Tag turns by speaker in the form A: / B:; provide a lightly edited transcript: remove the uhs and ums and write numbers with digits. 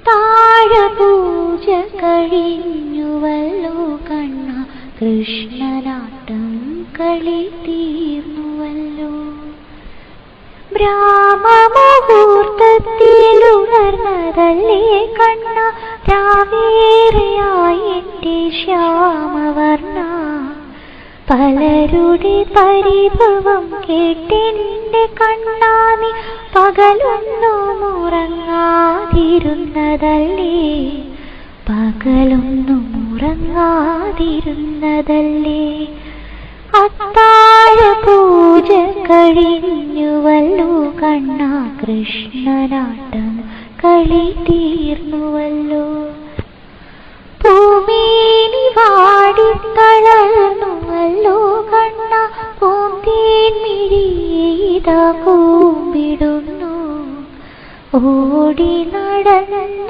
A: താഴപൂജ കഴിഞ്ഞുവല്ലോ കണ്ണ, കൃഷ്ണനാട്ടം കളി തീർന്നുവല്ലോ. ബ്രാഹ്മമുഹൂർത്തത്തിലുണർന്നതല്ലേ കണ്ണ, രാവേറെയായി എൻ്റെ ശ്യാമവർണ്ണ. പലരുടെ പരിഭവം കേട്ടെൻ്റെ കണ്ണാ, നീ പകലൊന്നും ഉറങ്ങാതിരുന്നതല്ലേ, പകലൊന്നും ഉറങ്ങാതിരുന്നതല്ലേ. അത്താഴ പൂജ കഴിഞ്ഞുവല്ലോ കണ്ണ, കൃഷ്ണനാട്ടം കളി തീർന്നുവല്ലോ. പൂമേനി വാടിത്തളർന്നുവല്ലോ കണ്ണ, പൂന്തേൻമിഴിയിതാ കൂമ്പിടുന്നു. ഓടി നടന്നു